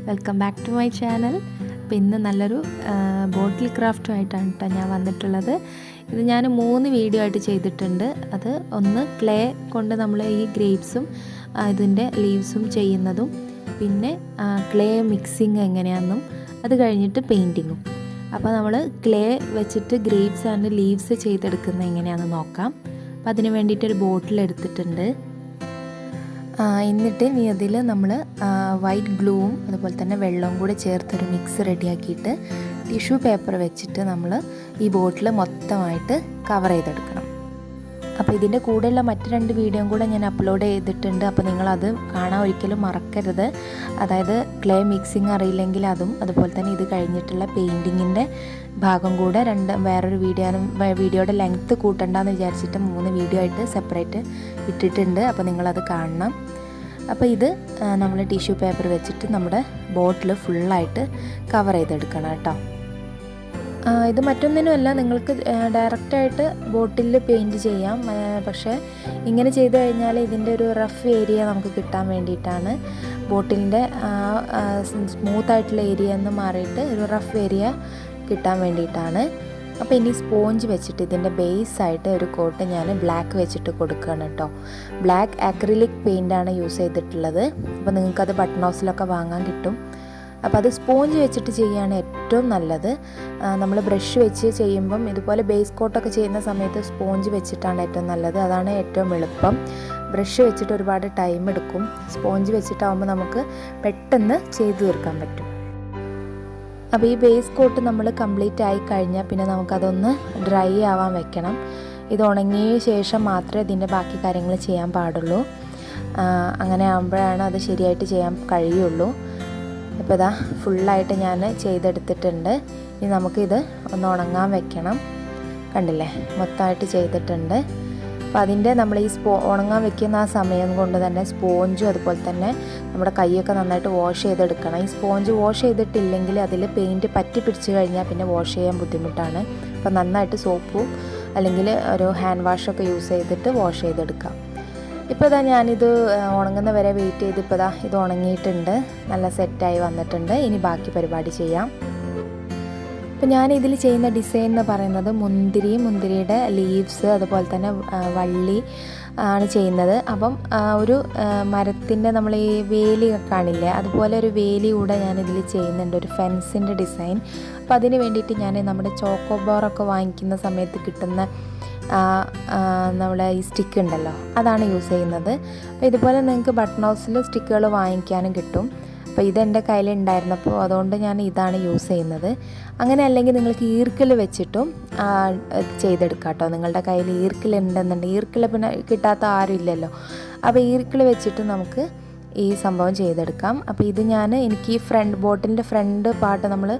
Welcome back to my channel. അപ്പോൾ ഇന്ന് നല്ലൊരു ബോട്ടിൽ ക്രാഫ്റ്റുമായിട്ടാണ് കേട്ടോ ഞാൻ വന്നിട്ടുള്ളത്. ഇത് ഞാൻ 3 വീഡിയോ ആയിട്ട് ചെയ്തിട്ടുണ്ട്. അത് ഒന്ന് ക്ലേ കൊണ്ട് നമ്മൾ ഈ ഗ്രേപ്സും ഇതിൻ്റെ ലീവ്സും ചെയ്യുന്നതും, പിന്നെ ക്ലേ മിക്സിങ് എങ്ങനെയാണെന്നും, അത് കഴിഞ്ഞിട്ട് പെയിൻറ്റിങ്ങും. അപ്പോൾ നമ്മൾ ക്ലേ വെച്ചിട്ട് ഗ്രേപ്സ് ആൻഡ് ലീവ്സ് ചെയ്തെടുക്കുന്നത് എങ്ങനെയാണെന്ന് നോക്കാം. അപ്പോൾ അതിന് വേണ്ടിയിട്ടൊരു ബോട്ടിൽ എടുത്തിട്ടുണ്ട്. എന്നിട്ട് ഇനി അതിൽ നമ്മൾ വൈറ്റ് ഗ്ലൂവും അതുപോലെ തന്നെ വെള്ളവും കൂടെ ചേർത്തൊരു മിക്സ് റെഡിയാക്കിയിട്ട് ടിഷ്യൂ പേപ്പർ വെച്ചിട്ട് നമ്മൾ ഈ ബോട്ടിൽ മൊത്തമായിട്ട് കവർ ചെയ്തെടുക്കണം. അപ്പോൾ ഇതിൻ്റെ കൂടെയുള്ള മറ്റ് 2 വീഡിയോയും കൂടെ ഞാൻ അപ്ലോഡ് ചെയ്തിട്ടുണ്ട്. അപ്പോൾ നിങ്ങളത് കാണാൻ ഒരിക്കലും മറക്കരുത്. അതായത് ക്ലേ മിക്സിങ് അറിയില്ലെങ്കിൽ അതും, അതുപോലെ തന്നെ ഇത് കഴിഞ്ഞിട്ടുള്ള പെയിൻറ്റിങ്ങിൻ്റെ ഭാഗം കൂടെ വേറൊരു വീഡിയോയുടെ ലെങ്ത്ത് കൂട്ടണ്ടെന്ന് വിചാരിച്ചിട്ട് 3 വീഡിയോ ആയിട്ട് സെപ്പറേറ്റ് ഇട്ടിട്ടുണ്ട്. അപ്പോൾ നിങ്ങളത് കാണണം. അപ്പോൾ ഇത് നമ്മൾ ടിഷ്യൂ പേപ്പർ വെച്ചിട്ട് നമ്മുടെ ബോട്ടിൽ ഫുള്ളായിട്ട് കവർ ചെയ്തെടുക്കണം കേട്ടോ. ഇത് മറ്റൊന്നിനുമല്ല, നിങ്ങൾക്ക് ഡയറക്റ്റായിട്ട് ബോട്ടിൽ പെയിൻറ്റ് ചെയ്യാം. പക്ഷേ ഇങ്ങനെ ചെയ്ത് കഴിഞ്ഞാൽ ഇതിൻ്റെ ഒരു റഫ് ഏരിയ നമുക്ക് കിട്ടാൻ വേണ്ടിയിട്ടാണ്. ബോട്ടിലിൻ്റെ സ്മൂത്തായിട്ടുള്ള ഏരിയ എന്ന് മാറിയിട്ട് ഒരു റഫ് ഏരിയ കിട്ടാൻ വേണ്ടിയിട്ടാണ്. അപ്പോൾ ഇനി സ്പോഞ്ച് വെച്ചിട്ട് ഇതിൻ്റെ ബേസായിട്ട് ഒരു കോട്ട് ഞാൻ ബ്ലാക്ക് വെച്ചിട്ട് കൊടുക്കുകയാണ് കേട്ടോ. ബ്ലാക്ക് അക്രിലിക് പെയിൻ്റാണ് യൂസ് ചെയ്തിട്ടുള്ളത്. അപ്പോൾ നിങ്ങൾക്കത് ബട്ടൺ ഹൗസിലൊക്കെ വാങ്ങാൻ കിട്ടും. അപ്പോൾ അത് സ്പോഞ്ച് വെച്ചിട്ട് ചെയ്യുകയാണ് ഏറ്റവും നല്ലത്. നമ്മൾ ബ്രഷ് വെച്ച് ചെയ്യുമ്പം ഇതുപോലെ ബേസ് കോട്ടൊക്കെ ചെയ്യുന്ന സമയത്ത് സ്പോഞ്ച് വെച്ചിട്ടാണ് ഏറ്റവും നല്ലത്. അതാണ് ഏറ്റവും എളുപ്പം. ബ്രഷ് വെച്ചിട്ട് ഒരുപാട് ടൈം എടുക്കും. സ്പോഞ്ച് വെച്ചിട്ടാകുമ്പോൾ നമുക്ക് പെട്ടെന്ന് ചെയ്തു തീർക്കാൻ പറ്റും. അപ്പോൾ ഈ ബേസ് കോട്ട് നമ്മൾ കംപ്ലീറ്റ് ആയി കഴിഞ്ഞാൽ പിന്നെ നമുക്കതൊന്ന് ഡ്രൈ ആവാൻ വെക്കണം. ഇത് ഉണങ്ങിയ ശേഷം മാത്രമേ ഇതിൻ്റെ ബാക്കി കാര്യങ്ങൾ ചെയ്യാൻ പാടുള്ളൂ. അങ്ങനെ ആകുമ്പോഴാണ് അത് ശരിയായിട്ട് ചെയ്യാൻ കഴിയുള്ളൂ. ഇപ്പോൾ ഇതാ ഫുള്ളായിട്ട് ഞാൻ ചെയ്തെടുത്തിട്ടുണ്ട്. ഇനി നമുക്കിത് ഒന്ന് ഉണങ്ങാൻ വെക്കണം. കണ്ടില്ലേ, മൊത്തമായിട്ട് ചെയ്തിട്ടുണ്ട്. അപ്പോൾ അതിൻ്റെ നമ്മൾ ഈ ഉണങ്ങാൻ വെക്കുന്ന ആ സമയം കൊണ്ട് തന്നെ സ്പോഞ്ചും അതുപോലെ തന്നെ നമ്മുടെ കൈയൊക്കെ നന്നായിട്ട് വാഷ് ചെയ്തെടുക്കണം. ഈ സ്പോഞ്ച് വാഷ് ചെയ്തിട്ടില്ലെങ്കിൽ അതിൽ പെയിൻറ്റ് പറ്റി പിടിച്ച് കഴിഞ്ഞാൽ പിന്നെ വാഷ് ചെയ്യാൻ ബുദ്ധിമുട്ടാണ്. അപ്പോൾ നന്നായിട്ട് സോപ്പും അല്ലെങ്കിൽ ഒരു ഹാൻഡ് വാഷൊക്കെ യൂസ് ചെയ്തിട്ട് വാഷ് ചെയ്തെടുക്കാം. ഇപ്പോൾ ഇതാ ഞാനിത് ഉണങ്ങുന്ന വരെ വെയിറ്റ് ചെയ്ത് ഇപ്പോൾ ഇതാ ഇത് ഉണങ്ങിയിട്ടുണ്ട്, നല്ല സെറ്റായി വന്നിട്ടുണ്ട്. ഇനി ബാക്കി പരിപാടി ചെയ്യാം. അപ്പോൾ ഞാനിതിൽ ചെയ്യുന്ന ഡിസൈൻ എന്ന് പറയുന്നത് മുന്തിരിയുടെ ലീവ്സ് അതുപോലെ തന്നെ വള്ളി ആണ് ചെയ്യുന്നത്. അപ്പം ഒരു മരത്തിൻ്റെ നമ്മൾ ഈ വേലി കാണില്ലേ, അതുപോലെ ഒരു വേലി കൂടെ ഞാനിതിൽ ചെയ്യുന്നുണ്ട്, ഒരു ഫെൻസിൻ്റെ ഡിസൈൻ. അപ്പോൾ അതിന് വേണ്ടിയിട്ട് ഞാൻ നമ്മുടെ ചോക്കോബാറൊക്കെ വാങ്ങിക്കുന്ന സമയത്ത് കിട്ടുന്ന നമ്മുടെ ഈ സ്റ്റിക്ക് ഉണ്ടല്ലോ, അതാണ് യൂസ് ചെയ്യുന്നത്. അപ്പോൾ ഇതുപോലെ നിങ്ങൾക്ക് ബട്ടൺ ഹൗസിൽ സ്റ്റിക്കുകൾ വാങ്ങിക്കാനും കിട്ടും. അപ്പോൾ ഇതെൻ്റെ കയ്യിലുണ്ടായിരുന്നപ്പോൾ അതുകൊണ്ട് ഞാൻ ഇതാണ് യൂസ് ചെയ്യുന്നത്. അങ്ങനെ അല്ലെങ്കിൽ നിങ്ങൾക്ക് ഈർക്കിൽ വെച്ചിട്ടും ചെയ്തെടുക്കാം കേട്ടോ. നിങ്ങളുടെ കയ്യിൽ ഈർക്കിലുണ്ടെന്നുണ്ടെങ്കിൽ, ഈർക്കിൽ പിന്നെ കിട്ടാത്ത ആരും ഇല്ലല്ലോ, അപ്പോൾ ഈർക്കിൽ വെച്ചിട്ട് നമുക്ക് ഈ സംഭവം ചെയ്തെടുക്കാം. അപ്പോൾ ഇത് എനിക്ക് ഈ ബോട്ടിലിൻ്റെ ഫ്രണ്ട് പാർട്ട് നമ്മൾ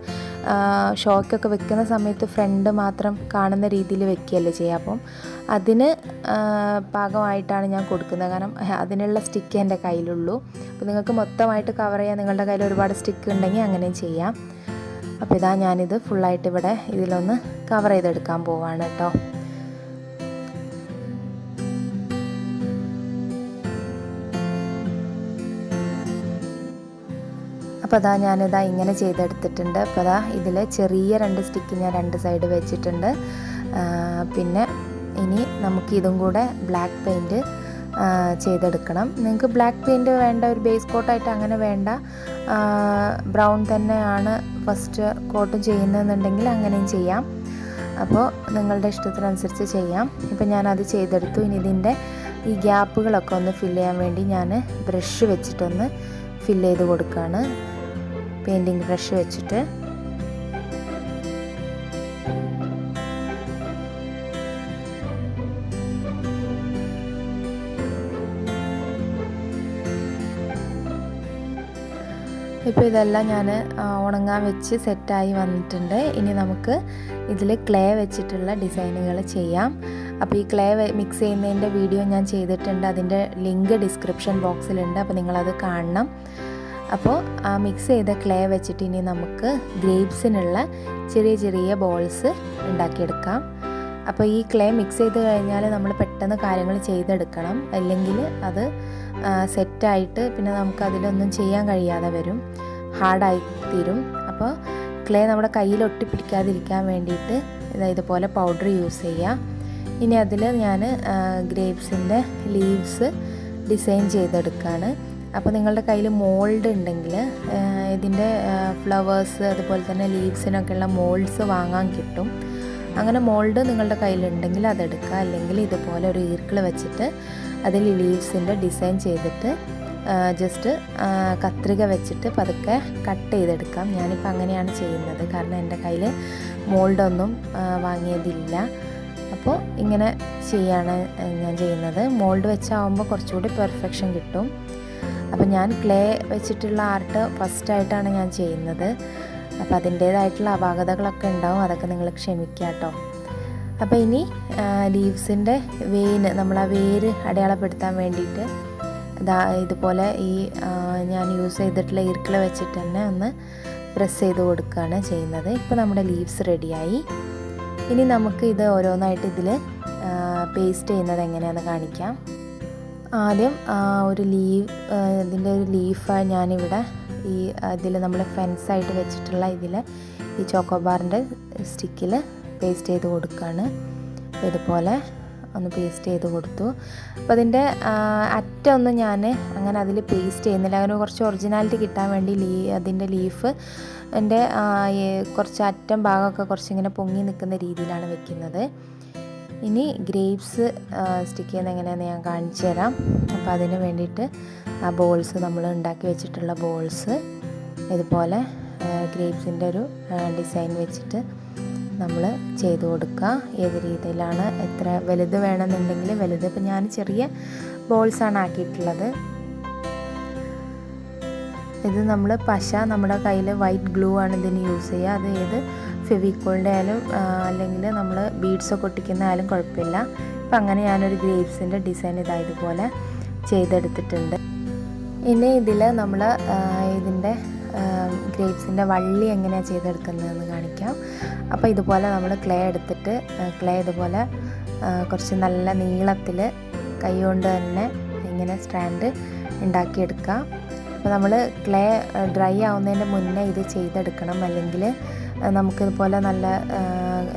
ഷോക്കൊക്കെ വെക്കുന്ന സമയത്ത് ഫ്രണ്ട് മാത്രം കാണുന്ന രീതിയിൽ വെക്കുകയല്ലേ ചെയ്യുക. അപ്പം അതിന് പാകമായിട്ടാണ് ഞാൻ കൊടുക്കുന്നത്. കാരണം അതിനുള്ള സ്റ്റിക്ക് എൻ്റെ കയ്യിലുള്ളൂ. അപ്പോൾ നിങ്ങൾക്ക് മൊത്തമായിട്ട് കവർ ചെയ്യാൻ നിങ്ങളുടെ കയ്യിൽ ഒരുപാട് സ്റ്റിക്ക് ഉണ്ടെങ്കിൽ അങ്ങനെയും ചെയ്യാം. അപ്പോൾ ഇതാ ഞാനിത് ഫുള്ളായിട്ട് ഇവിടെ ഇതിലൊന്ന് കവർ ചെയ്തെടുക്കാൻ പോവാണ് കേട്ടോ. അപ്പോൾ അതാ ഞാനിതാ ഇങ്ങനെ ചെയ്തെടുത്തിട്ടുണ്ട്. അപ്പോൾ അതാ ഇതിൽ ചെറിയ 2 സ്റ്റിക്ക് ഞാൻ 2 സൈഡ് വെച്ചിട്ടുണ്ട്. പിന്നെ ഇനി നമുക്ക് ഇതും കൂടെ ബ്ലാക്ക് പെയിൻറ്റ് ചെയ്തെടുക്കണം. നിങ്ങൾക്ക് ബ്ലാക്ക് പെയിൻറ്റ് വേണ്ട, ഒരു ബേസ് കോട്ടായിട്ട് അങ്ങനെ വേണ്ട, ബ്രൗൺ തന്നെയാണ് ഫസ്റ്റ് കോട്ട് ചെയ്യുന്നതെന്നുണ്ടെങ്കിൽ അങ്ങനെയും ചെയ്യാം. അപ്പോൾ നിങ്ങളുടെ ഇഷ്ടത്തിനനുസരിച്ച് ചെയ്യാം. ഇപ്പോൾ ഞാനത് ചെയ്തെടുത്തു. ഇനി ഇതിൻ്റെ ഈ ഗ്യാപ്പുകളൊക്കെ ഒന്ന് ഫില്ല് ചെയ്യാൻ വേണ്ടി ഞാൻ ബ്രഷ് വെച്ചിട്ടൊന്ന് ഫില്ല് ചെയ്ത് കൊടുക്കുകയാണ്, പെയിൻറ്റിങ് ബ്രഷ് വെച്ചിട്ട്. ഇപ്പോൾ ഇതെല്ലാം ഞാൻ ഉണങ്ങാൻ വെച്ച് സെറ്റായി വന്നിട്ടുണ്ട്. ഇനി നമുക്ക് ഇതിൽ ക്ലേ വെച്ചിട്ടുള്ള ഡിസൈനുകൾ ചെയ്യാം. അപ്പോൾ ഈ ക്ലേ മിക്സ് ചെയ്യുന്നതിൻ്റെ വീഡിയോ ഞാൻ ചെയ്തിട്ടുണ്ട്. അതിൻ്റെ ലിങ്ക് ഡിസ്ക്രിപ്ഷൻ ബോക്സിലുണ്ട്. അപ്പോൾ നിങ്ങളത് കാണണം. അപ്പോൾ ആ മിക്സ് ചെയ്ത ക്ലേ വെച്ചിട്ട് ഇനി നമുക്ക് ഗ്രേപ്സിനുള്ള ചെറിയ ബോൾസ് ഉണ്ടാക്കിയെടുക്കാം. അപ്പോൾ ഈ ക്ലേ മിക്സ് ചെയ്ത് കഴിഞ്ഞാൽ നമ്മൾ പെട്ടെന്ന് കാര്യങ്ങൾ ചെയ്തെടുക്കണം, അല്ലെങ്കിൽ അത് സെറ്റായിട്ട് പിന്നെ നമുക്കതിലൊന്നും ചെയ്യാൻ കഴിയാതെ വരും. ഹാർഡായി തീരും. അപ്പോൾ ക്ലേ നമ്മുടെ കയ്യിൽ ഒട്ടിപ്പിടിക്കാതിരിക്കാൻ വേണ്ടിയിട്ട് ഇതുപോലെ പൗഡർ യൂസ് ചെയ്യുക. ഇനി അതിൽ ഞാൻ ഗ്രേപ്സിൻ്റെ ലീവ്സ് ഡിസൈൻ ചെയ്തെടുക്കുകയാണ്. അപ്പോൾ നിങ്ങളുടെ കയ്യിൽ മോൾഡ് ഉണ്ടെങ്കിൽ ഇതിൻ്റെ ഫ്ലവേഴ്സ് അതുപോലെ തന്നെ ലീവ്സിനൊക്കെയുള്ള മോൾഡ്സ് വാങ്ങാൻ കിട്ടും. അങ്ങനെ മോൾഡ് നിങ്ങളുടെ കയ്യിലുണ്ടെങ്കിൽ അതെടുക്കുക. അല്ലെങ്കിൽ ഇതുപോലെ ഒരു ഈർക്കിൾ വെച്ചിട്ട് അതിൽ ലീവ്സിൻ്റെ ഡിസൈൻ ചെയ്തിട്ട് ജസ്റ്റ് കത്രിക വെച്ചിട്ട് പതുക്കെ കട്ട് ചെയ്തെടുക്കാം. ഞാനിപ്പോൾ അങ്ങനെയാണ് ചെയ്യുന്നത്, കാരണം എൻ്റെ കയ്യിൽ മോൾഡൊന്നും വാങ്ങിയതില്ല. അപ്പോൾ ഇങ്ങനെ ചെയ്യാണ് ഞാൻ ചെയ്യുന്നത്. മോൾഡ് വെച്ചാവുമ്പോൾ കുറച്ചുകൂടി പെർഫെക്ഷൻ കിട്ടും. അപ്പോൾ ഞാൻ ക്ലേ വെച്ചിട്ടുള്ള ആർട്ട് ഫസ്റ്റായിട്ടാണ് ഞാൻ ചെയ്യുന്നത്. അപ്പോൾ അതിൻ്റേതായിട്ടുള്ള അപാകതകളൊക്കെ ഉണ്ടാവും, അതൊക്കെ നിങ്ങൾ ക്ഷമിക്കുക കേട്ടോ. അപ്പോൾ ഇനി ലീവ്സിൻ്റെ വെയിന് നമ്മൾ ആ വേര് അടയാളപ്പെടുത്താൻ വേണ്ടിയിട്ട് ഇതുപോലെ ഈ ഞാൻ യൂസ് ചെയ്തിട്ടുള്ള ഈർക്കിള വെച്ചിട്ട് തന്നെ ഒന്ന് പ്രസ് ചെയ്ത് കൊടുക്കുകയാണ് ചെയ്യുന്നത്. ഇപ്പോൾ നമ്മുടെ ലീവ്സ് റെഡിയായി. ഇനി നമുക്ക് ഇത് ഓരോന്നായിട്ട് ഇതിൽ പേസ്റ്റ് ചെയ്യുന്നത് എങ്ങനെയാണെന്ന് കാണിക്കാം. ആദ്യം ഇതിൻ്റെ ഒരു ലീഫ് ഞാനിവിടെ ഇതിൽ നമ്മൾ ഫെൻസായിട്ട് വെച്ചിട്ടുള്ള ഇതിൽ ഈ ചോക്കോബാറിൻ്റെ സ്റ്റിക്കിൽ പേസ്റ്റ് ചെയ്ത് കൊടുക്കുകയാണ്. അപ്പോൾ ഇതുപോലെ ഒന്ന് പേസ്റ്റ് ചെയ്ത് കൊടുത്തു. അപ്പോൾ അതിൻ്റെ അറ്റമൊന്നും ഞാൻ അങ്ങനെ അതിൽ പേസ്റ്റ് ചെയ്യുന്നില്ല, അങ്ങനെ കുറച്ച് ഒറിജിനാലിറ്റി കിട്ടാൻ വേണ്ടി അതിൻ്റെ ലീഫ് എൻ്റെ കുറച്ച് അറ്റം ഭാഗമൊക്കെ കുറച്ചിങ്ങനെ പൊങ്ങി നിൽക്കുന്ന രീതിയിലാണ് വെക്കുന്നത്. ഇനി ഗ്രേപ്സ് സ്റ്റിക്ക് ചെയ്യുന്നത് എങ്ങനെയാണെന്ന് ഞാൻ കാണിച്ചു തരാം. അപ്പോൾ അതിന് വേണ്ടിയിട്ട് ആ ബോൾസ് നമ്മൾ ഉണ്ടാക്കി വെച്ചിട്ടുള്ള ബോൾസ് ഇതുപോലെ ഗ്രേപ്സിൻ്റെ ഒരു ഡിസൈൻ വെച്ചിട്ട് നമ്മൾ ചെയ്ത് കൊടുക്കുക. ഏത് രീതിയിലാണ്, എത്ര വലുത് വേണമെന്നുണ്ടെങ്കിൽ വലുത്. ഇപ്പോൾ ഞാൻ ചെറിയ ബോൾസാണ് ആക്കിയിട്ടുള്ളത്. ഇത് നമ്മൾ പശ, നമ്മുടെ കയ്യിൽ വൈറ്റ് ഗ്ലൂ ആണ് ഇതിന് യൂസ് ചെയ്യുക. അത് ഏത് ഫെവിക്കോളിൻ്റെ ആയാലും അല്ലെങ്കിൽ നമ്മൾ ബീഡ്സൊക്കെ ഒട്ടിക്കുന്ന ആയാലും കുഴപ്പമില്ല. അപ്പം അങ്ങനെ ഞാനൊരു ഗ്രേപ്സിൻ്റെ ഡിസൈൻ ഇതുപോലെ ചെയ്തെടുത്തിട്ടുണ്ട്. ഇനി ഇതിൽ നമ്മൾ ഇതിൻ്റെ ഗ്രേപ്സിൻ്റെ വള്ളി എങ്ങനെയാണ് ചെയ്തെടുക്കുന്നതെന്ന് കാണിക്കാം. അപ്പോൾ ഇതുപോലെ നമ്മൾ ക്ലേ എടുത്തിട്ട് ക്ലേ ഇതുപോലെ കുറച്ച് നല്ല നീളത്തിൽ കൈ കൊണ്ട് തന്നെ ഇങ്ങനെ സ്റ്റാൻഡ് ഉണ്ടാക്കിയെടുക്കുക. അപ്പോൾ നമ്മൾ ക്ലേ ഡ്രൈ ആവുന്നതിൻ്റെ മുന്നേ ഇത് ചെയ്തെടുക്കണം, അല്ലെങ്കിൽ നമുക്കിതുപോലെ നല്ല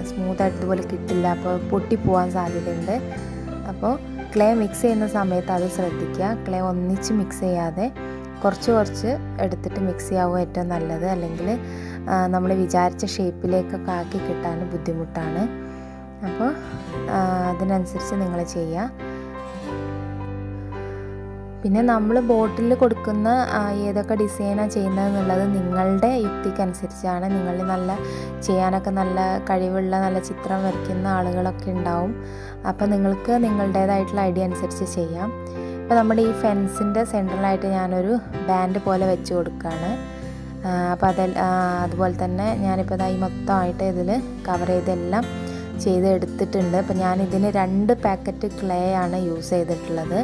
സ്മൂത്തായിട്ട് ഇതുപോലെ കിട്ടില്ല, അപ്പോൾ പൊട്ടിപ്പോവാൻ സാധ്യതയുണ്ട്. അപ്പോൾ ക്ലേ മിക്സ് ചെയ്യുന്ന സമയത്ത് അത് ശ്രദ്ധിക്കുക. ക്ലേ ഒന്നിച്ച് മിക്സ് ചെയ്യാതെ കുറച്ച് കുറച്ച് എടുത്തിട്ട് മിക്സ് ചെയ്യാവും ഏറ്റവും നല്ലത്. അല്ലെങ്കിൽ നമ്മൾ വിചാരിച്ച ഷേപ്പിലേക്കൊക്കെ ആക്കി കിട്ടാൻ ബുദ്ധിമുട്ടാണ്. അപ്പോൾ അതിനനുസരിച്ച് നിങ്ങൾ ചെയ്യുക. പിന്നെ നമ്മൾ ബോട്ടിൽ കൊടുക്കുന്ന ഏതൊക്കെ ഡിസൈനാണ് ചെയ്യുന്നതെന്നുള്ളത് നിങ്ങളുടെ യുക്തിക്കനുസരിച്ചാണ്. നിങ്ങൾ ചെയ്യാനൊക്കെ നല്ല കഴിവുള്ള നല്ല ചിത്രം വരയ്ക്കുന്ന ആളുകളൊക്കെ ഉണ്ടാവും. അപ്പോൾ നിങ്ങൾക്ക് നിങ്ങളുടേതായിട്ടുള്ള ഐഡിയ അനുസരിച്ച് ചെയ്യാം. അപ്പോൾ നമ്മുടെ ഈ ഫെൻസിൻ്റെ സെൻട്രലായിട്ട് ഞാനൊരു ബാൻഡ് പോലെ വെച്ച് കൊടുക്കുകയാണ്. അപ്പോൾ അതുപോലെ തന്നെ ഞാനിപ്പോൾ ഈ മൊത്തമായിട്ട് ഇതിൽ കവർ ചെയ്തെല്ലാം ചെയ്തെടുത്തിട്ടുണ്ട്. അപ്പോൾ ഞാനിതിന് 2 പാക്കറ്റ് ക്ലേ ആണ് യൂസ് ചെയ്തിട്ടുള്ളത്.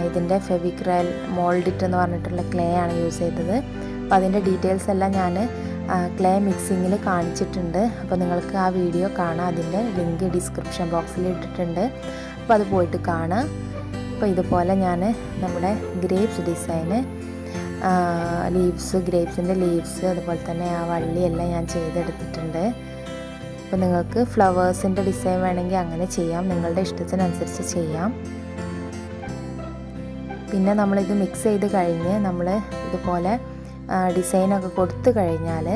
ഇതിൻ്റെ ഫെവിക്രൽ മോൾഡിറ്റ് എന്ന് പറഞ്ഞിട്ടുള്ള ക്ലേ ആണ് യൂസ് ചെയ്തത്. അപ്പോൾ അതിൻ്റെ ഡീറ്റെയിൽസ് എല്ലാം ഞാൻ ക്ലേ മിക്സിങ്ങിൽ കാണിച്ചിട്ടുണ്ട്. അപ്പോൾ നിങ്ങൾക്ക് ആ വീഡിയോ കാണാം, അതിൻ്റെ ലിങ്ക് ഡിസ്ക്രിപ്ഷൻ ബോക്സിൽ ഇട്ടിട്ടുണ്ട്. അപ്പോൾ അത് പോയിട്ട് കാണാം. അപ്പോൾ ഇതുപോലെ ഞാൻ നമ്മുടെ ഗ്രേപ്സ് ഡിസൈന് ഗ്രേപ്സിൻ്റെ ലീവ്സ് അതുപോലെ തന്നെ ആ വള്ളിയെല്ലാം ഞാൻ ചെയ്തെടുത്തിട്ടുണ്ട്. അപ്പോൾ നിങ്ങൾക്ക് ഫ്ലവേഴ്സിൻ്റെ ഡിസൈൻ വേണമെങ്കിൽ അങ്ങനെ ചെയ്യാം, നിങ്ങളുടെ ഇഷ്ടത്തിനനുസരിച്ച് ചെയ്യാം. പിന്നെ നമ്മളിത് മിക്സ് ചെയ്ത് കഴിഞ്ഞ് നമ്മൾ ഇതുപോലെ ഡിസൈനൊക്കെ കൊടുത്തു കഴിഞ്ഞാൽ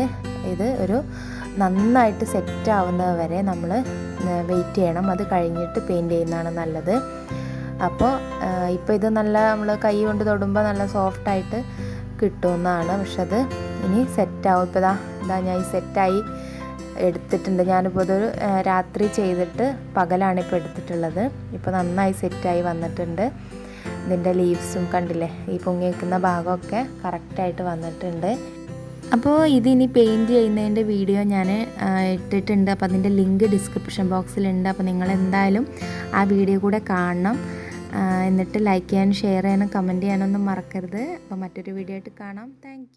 ഇത് ഒരു നന്നായിട്ട് സെറ്റ് ആവുന്നത് വരെ നമ്മൾ വെയിറ്റ് ചെയ്യണം. അത് കഴിഞ്ഞിട്ട് പെയിൻറ്റ് ചെയ്യുന്നതാണ് നല്ലത്. അപ്പോൾ ഇപ്പോൾ ഇത് നമ്മൾ കൈ കൊണ്ട് തൊടുമ്പോൾ നല്ല സോഫ്റ്റായിട്ട് കിട്ടുമെന്നാണ്. പക്ഷെ അത് ഇനി സെറ്റാവും. ഇപ്പോൾ ഞാൻ ഈ സെറ്റായി എടുത്തിട്ടുണ്ട്. ഞാനിപ്പോൾ ഇതൊരു രാത്രി ചെയ്തിട്ട് പകലാണിപ്പോൾ എടുത്തിട്ടുള്ളത്. ഇപ്പോൾ നന്നായി സെറ്റായി വന്നിട്ടുണ്ട്. ഇതിൻ്റെ ലീവ്സും കണ്ടില്ലേ, ഈ പൊങ്ങി വയ്ക്കുന്ന ഭാഗമൊക്കെ കറക്റ്റായിട്ട് വന്നിട്ടുണ്ട്. അപ്പോൾ ഇതിനി പെയിൻറ്റ് ചെയ്യുന്നതിൻ്റെ വീഡിയോ ഞാൻ ഇട്ടിട്ടുണ്ട്. അപ്പോൾ അതിൻ്റെ ലിങ്ക് ഡിസ്ക്രിപ്ഷൻ ബോക്സിലുണ്ട്. അപ്പോൾ നിങ്ങൾ എന്തായാലും ആ വീഡിയോ കൂടെ കാണണം. എന്നിട്ട് ലൈക്ക് ചെയ്യാനും ഷെയർ ചെയ്യാനും കമൻറ്റ് ചെയ്യാനൊന്നും മറക്കരുത്. അപ്പോൾ മറ്റൊരു വീഡിയോ ആയിട്ട് കാണാം. താങ്ക്